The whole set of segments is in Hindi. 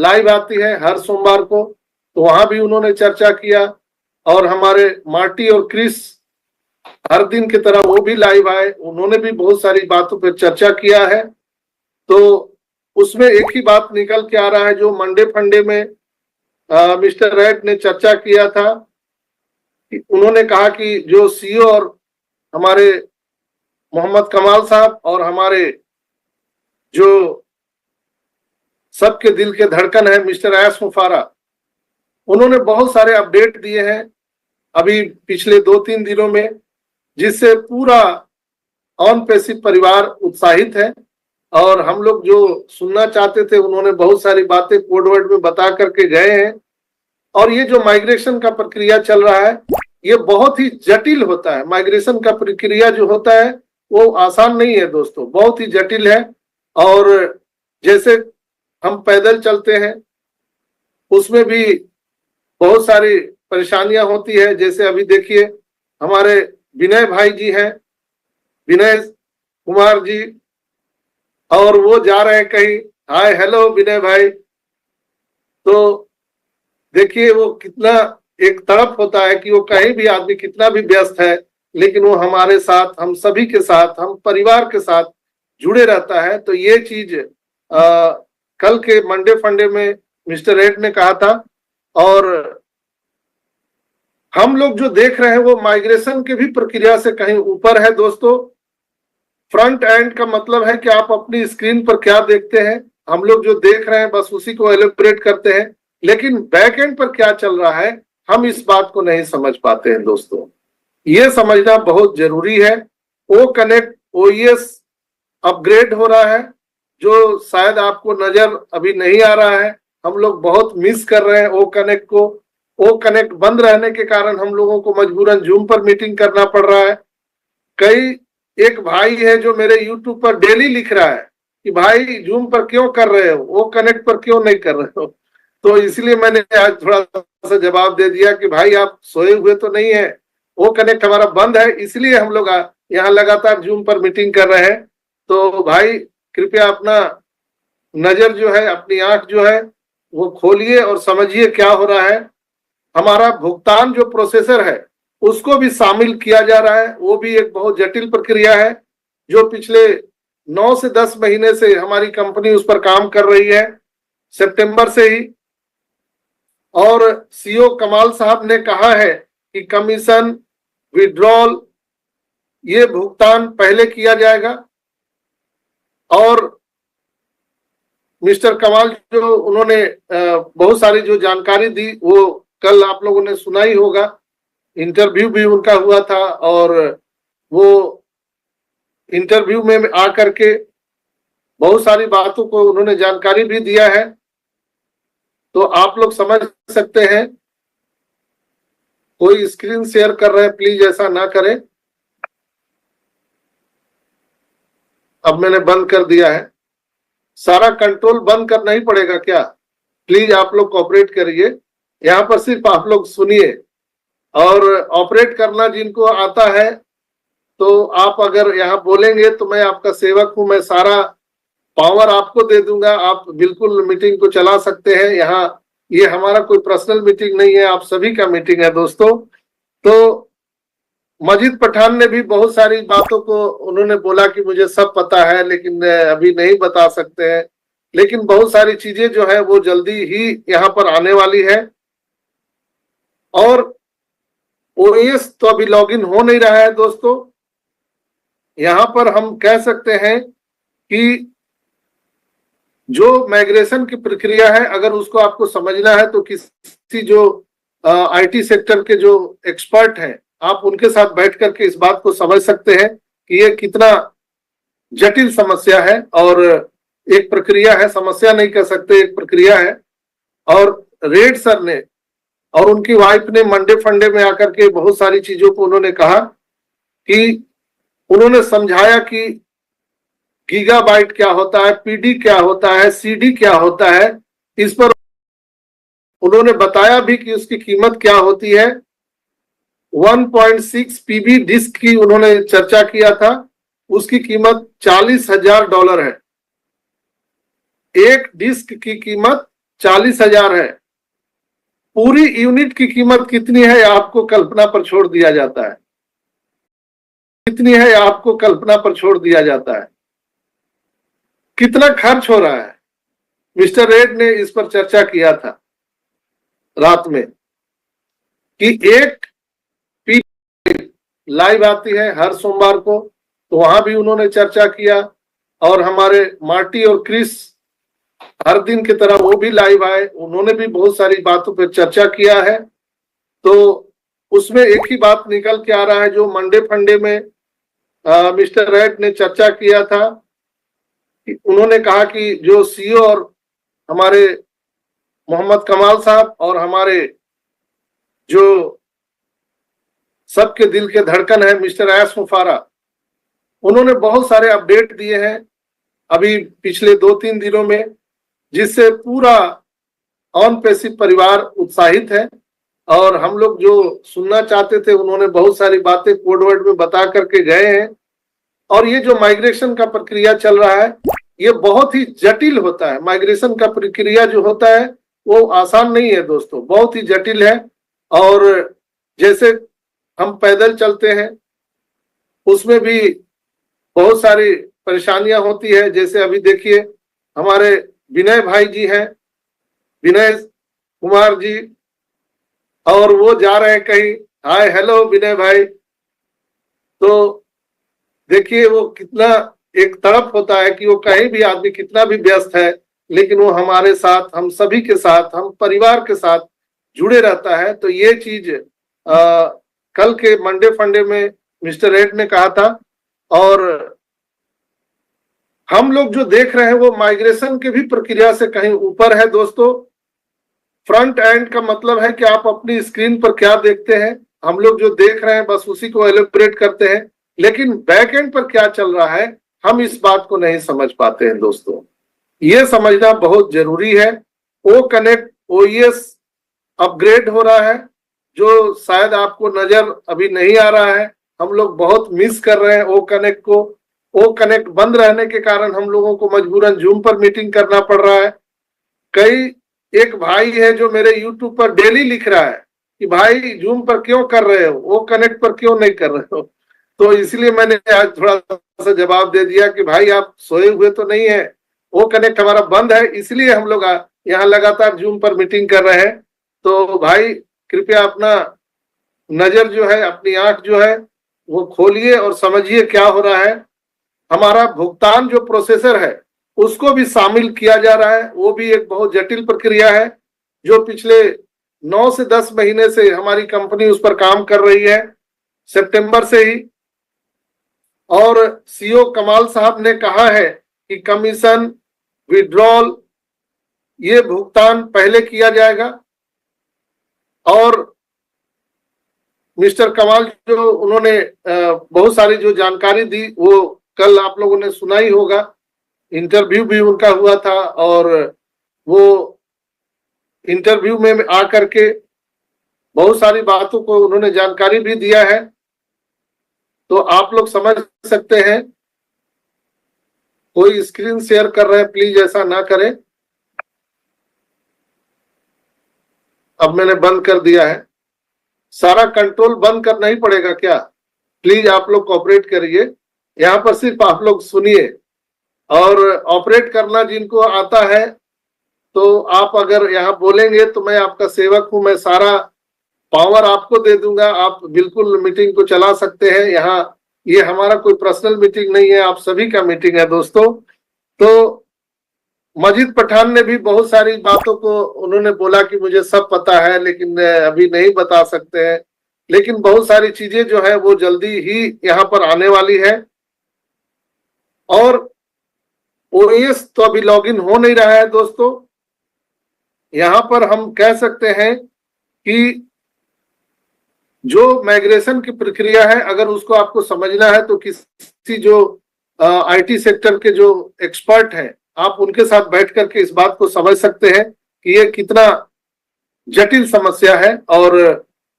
लाइव आती है हर सोमवार को, तो वहां भी उन्होंने चर्चा किया। और हमारे मार्टी और क्रिस हर दिन की तरह वो भी लाइव आए, उन्होंने भी बहुत सारी बातों पर चर्चा किया है। तो उसमें एक ही बात निकल के आ रहा है जो मंडे फंडे में मिस्टर रेड ने चर्चा किया था। उन्होंने कहा कि जो सीईओ और हमारे मोहम्मद कमाल साहब और हमारे जो सबके दिल के धड़कन है मिस्टर एस मुफारा, उन्होंने बहुत सारे अपडेट दिए हैं अभी पिछले 2-3 दिनों में, जिससे पूरा ऑन पैसिव परिवार उत्साहित है। और हम लोग जो सुनना चाहते थे उन्होंने बहुत सारी बातें कोड वर्ड में बता करके गए हैं। और ये जो माइग्रेशन का प्रक्रिया चल रहा है ये बहुत ही जटिल होता है। माइग्रेशन का प्रक्रिया जो होता है वो आसान नहीं है दोस्तों, बहुत ही जटिल है। और जैसे हम पैदल चलते हैं उसमें भी बहुत सारी परेशानियां होती है। जैसे अभी देखिए हमारे विनय भाई जी हैं, विनय कुमार जी, और वो जा रहे हैं कहीं। हाय हेलो विनय भाई। तो देखिए वो कितना एक तरफ होता है कि वो कहीं भी आदमी कितना भी व्यस्त है लेकिन वो हमारे साथ, हम सभी के साथ, हम परिवार के साथ जुड़े रहता है। तो ये चीज कल के मंडे फंडे में मिस्टर रेड ने कहा था। और हम लोग जो देख रहे हैं वो माइग्रेशन के भी प्रक्रिया से कहीं ऊपर है दोस्तों। फ्रंट एंड का मतलब है कि आप अपनी स्क्रीन पर क्या देखते हैं, हम लोग जो देख रहे हैं बस उसी को एलिब्रेट करते हैं, लेकिन बैक एंड पर क्या चल रहा है हम इस बात को नहीं समझ पाते हैं दोस्तों। ये समझना बहुत जरूरी है। ओ कनेक्ट ओईएस अपग्रेड हो रहा है जो शायद आपको नजर अभी नहीं आ रहा है। हम लोग बहुत मिस कर रहे हैं ओ कनेक्ट को। ओ कनेक्ट बंद रहने के कारण हम लोगों को मजबूरन जूम पर मीटिंग करना पड़ रहा है। कई एक भाई है जो मेरे यूट्यूब पर डेली लिख रहा है कि भाई जूम पर क्यों कर रहे हो, ओ कनेक्ट पर क्यों नहीं कर रहे हो। तो इसलिए मैंने आज थोड़ा सा जवाब दे दिया कि भाई आप सोए हुए तो नहीं है, ओ कनेक्ट हमारा बंद है, इसलिए हम लोग यहाँ लगातार जूम पर मीटिंग कर रहे हैं। तो भाई कृपया अपना नजर जो है, अपनी आंख जो है वो खोलिए और समझिए क्या हो रहा है। हमारा भुगतान जो प्रोसेसर है उसको भी शामिल किया जा रहा है, वो भी एक बहुत जटिल प्रक्रिया है जो पिछले 9 से 10 महीने से हमारी कंपनी उस पर काम कर रही है, सितंबर से ही। और सीईओ कमाल साहब ने कहा है कि कमीशन विड्रॉल ये भुगतान पहले किया जाएगा। और मिस्टर कमाल जो उन्होंने बहुत सारी जो जानकारी दी वो कल आप लोगों ने सुना ही होगा, इंटरव्यू भी उनका हुआ था। और वो इंटरव्यू में आकर के बहुत सारी बातों को उन्होंने जानकारी भी दिया है। तो आप लोग समझ सकते हैं। कोई स्क्रीन शेयर कर रहे हैं, प्लीज ऐसा ना करें। अब मैंने बंद कर दिया है। सारा कंट्रोल बंद करना ही पड़ेगा क्या? प्लीज आप लोग कोऑपरेट करिए, यहाँ पर सिर्फ आप लोग सुनिए। और ऑपरेट करना जिनको आता है तो आप अगर यहाँ बोलेंगे तो मैं आपका सेवक हूं, मैं सारा पावर आपको दे दूंगा, आप बिल्कुल मीटिंग को चला सकते हैं। यहाँ ये हमारा कोई पर्सनल मीटिंग नहीं है, आप सभी का मीटिंग है दोस्तों। तो मजीद पठान ने भी बहुत सारी बातों को उन्होंने बोला कि मुझे सब पता है लेकिन अभी नहीं बता सकते हैं, लेकिन बहुत सारी चीजें जो है वो जल्दी ही यहाँ पर आने वाली है। और ओएस तो अभी लॉगिन हो नहीं रहा है दोस्तों। यहाँ पर हम कह सकते हैं कि जो माइग्रेशन की प्रक्रिया है अगर उसको आपको समझना है तो किसी जो आईटी सेक्टर के जो एक्सपर्ट हैं आप उनके साथ बैठ करके इस बात को समझ सकते हैं कि ये कितना जटिल समस्या है। और एक प्रक्रिया है, समस्या नहीं कह सकते, एक प्रक्रिया है। और रेड सर ने और उनकी वाइफ ने मंडे फंडे में आकर के बहुत सारी चीजों को उन्होंने कहा कि उन्होंने समझाया कि गीगाबाइट क्या होता है, पीडी क्या होता है, सीडी क्या होता है। इस पर उन्होंने बताया भी कि उसकी कीमत क्या होती है। 1.6 पीबी डिस्क की उन्होंने चर्चा किया था, उसकी कीमत $40,000 है। एक डिस्क की कीमत 40,000 है। पूरी यूनिट की कीमत कितनी है आपको कल्पना पर छोड़ दिया जाता है, कितनी है आपको कल्पना पर छोड़ दिया जाता है। कितना खर्च हो रहा है, मिस्टर रेड ने इस पर चर्चा किया था रात में कि एक पी लाइव आती है हर सोमवार को, तो वहां भी उन्होंने चर्चा किया। और हमारे मार्टी और क्रिस हर दिन की तरह वो भी लाइव आए, उन्होंने भी बहुत सारी बातों पर चर्चा किया है। तो उसमें एक ही बात निकल के आ रहा है जो मंडे फंडे में मिस्टर रेड ने चर्चा किया था। उन्होंने कहा कि जो सीईओ और हमारे मोहम्मद कमाल साहब और हमारे जो सबके दिल के धड़कन है मिस्टर एस मुफारा, उन्होंने बहुत सारे अपडेट दिए हैं अभी पिछले 2-3 दिनों में, जिससे पूरा ऑन पैसिव परिवार उत्साहित है। और हम लोग जो सुनना चाहते थे उन्होंने बहुत सारी बातें कोडवर्ड में बता करके गए हैं। और ये जो माइग्रेशन का प्रक्रिया चल रहा है ये बहुत ही जटिल होता है। माइग्रेशन का प्रक्रिया जो होता है वो आसान नहीं है दोस्तों, बहुत ही जटिल है। और जैसे हम पैदल चलते हैं उसमें भी बहुत सारी परेशानियां होती है। जैसे अभी देखिए हमारे विनय भाई जी हैं, विनय कुमार जी, और वो जा रहे हैं कहीं। हाय हेलो विनय भाई। तो देखिए वो कितना एक तड़प होता है कि वो कहीं भी आदमी कितना भी व्यस्त है लेकिन वो हमारे साथ, हम सभी के साथ, हम परिवार के साथ जुड़े रहता है। तो ये चीज कल के मंडे फंडे में मिस्टर रेड ने कहा था। और हम लोग जो देख रहे हैं वो माइग्रेशन के भी प्रक्रिया से कहीं ऊपर है दोस्तों। फ्रंट एंड का मतलब है कि आप अपनी स्क्रीन पर क्या देखते हैं, हम लोग जो देख रहे हैं बस उसी को एलिब्रेट करते हैं, लेकिन बैक एंड पर क्या चल रहा है हम इस बात को नहीं समझ पाते हैं दोस्तों। ये समझना बहुत जरूरी है। ओ कनेक्ट ओएस अपग्रेड हो रहा है जो शायद आपको नजर अभी नहीं आ रहा है। हम लोग बहुत मिस कर रहे हैं ओ कनेक्ट को। ओ कनेक्ट बंद रहने के कारण हम लोगों को मजबूरन जूम पर मीटिंग करना पड़ रहा है। कई एक भाई है जो मेरे यूट्यूब पर डेली लिख रहा है कि भाई जूम पर क्यों कर रहे हो, ओ कनेक्ट पर क्यों नहीं कर रहे हो। तो इसलिए मैंने आज थोड़ा सा जवाब दे दिया कि भाई आप सोए हुए तो नहीं है, वो कनेक्ट हमारा बंद है, इसलिए हम लोग यहाँ लगातार जूम पर मीटिंग कर रहे हैं। तो भाई कृपया अपना नजर जो है, अपनी आंख जो है वो खोलिए और समझिए क्या हो रहा है। हमारा भुगतान जो प्रोसेसर है उसको भी शामिल किया जा रहा है। वो भी एक बहुत जटिल प्रक्रिया है जो पिछले 9 से 10 महीने से हमारी कंपनी उस पर काम कर रही है, सितंबर से ही। और सीईओ कमाल साहब ने कहा है कि कमीशन विड्रॉल ये भुगतान पहले किया जाएगा। और मिस्टर कमाल जो उन्होंने बहुत सारी जो जानकारी दी वो कल आप लोगों ने सुना ही होगा, इंटरव्यू भी उनका हुआ था। और वो इंटरव्यू में आकर के बहुत सारी बातों को उन्होंने जानकारी भी दिया है, तो आप लोग समझ सकते हैं। कोई स्क्रीन शेयर कर रहे हैं, प्लीज ऐसा ना करें। अब मैंने बंद कर दिया है। सारा कंट्रोल बंद करना ही पड़ेगा क्या? प्लीज आप लोग कोऑपरेट करिए, यहाँ पर सिर्फ आप लोग सुनिए। और ऑपरेट करना जिनको आता है तो आप अगर यहाँ बोलेंगे तो मैं आपका सेवक हूं, मैं सारा पावर आपको दे दूंगा, आप बिल्कुल मीटिंग को चला सकते हैं। यहाँ ये हमारा कोई पर्सनल मीटिंग नहीं है, आप सभी का मीटिंग है दोस्तों। तो मजीद पठान ने भी बहुत सारी बातों को उन्होंने बोला कि मुझे सब पता है लेकिन अभी नहीं बता सकते हैं, लेकिन बहुत सारी चीजें जो है वो जल्दी ही यहाँ पर आने वाली है। और ओएस तो अभी लॉगिन हो नहीं रहा है दोस्तों। यहाँ पर हम कह सकते हैं कि जो माइग्रेशन की प्रक्रिया है अगर उसको आपको समझना है तो किसी जो आईटी सेक्टर के जो एक्सपर्ट हैं आप उनके साथ बैठ करके इस बात को समझ सकते हैं कि ये कितना जटिल समस्या है। और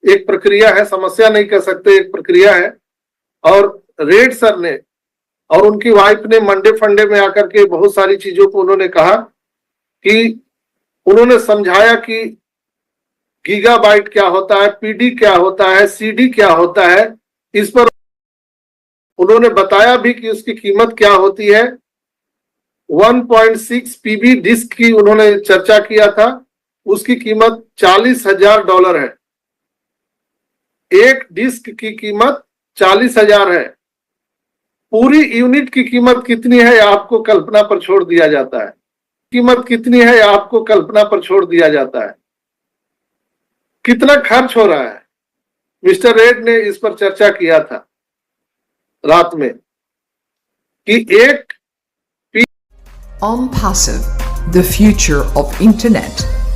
एक प्रक्रिया है, समस्या नहीं कह सकते, एक प्रक्रिया है। और रेड सर ने और उनकी वाइफ ने मंडे फंडे में आकर के बहुत सारी चीजों को उन्होंने कहा कि उन्होंने समझाया कि गीगाबाइट क्या होता है, पीडी क्या होता है, सीडी क्या होता है। इस पर उन्होंने बताया भी कि उसकी कीमत क्या होती है। 1.6 पीबी डिस्क की उन्होंने चर्चा किया था, उसकी कीमत $40,000 है। एक डिस्क की कीमत 40,000 है। पूरी यूनिट की कीमत कितनी है आपको कल्पना पर छोड़ दिया जाता है। कीमत कितनी है आपको कल्पना पर छोड़ दिया जाता है। कितना खर्च हो रहा है। मिस्टर रेड ने इस पर चर्चा किया था रात में कि एक OnPassive, the future of internet.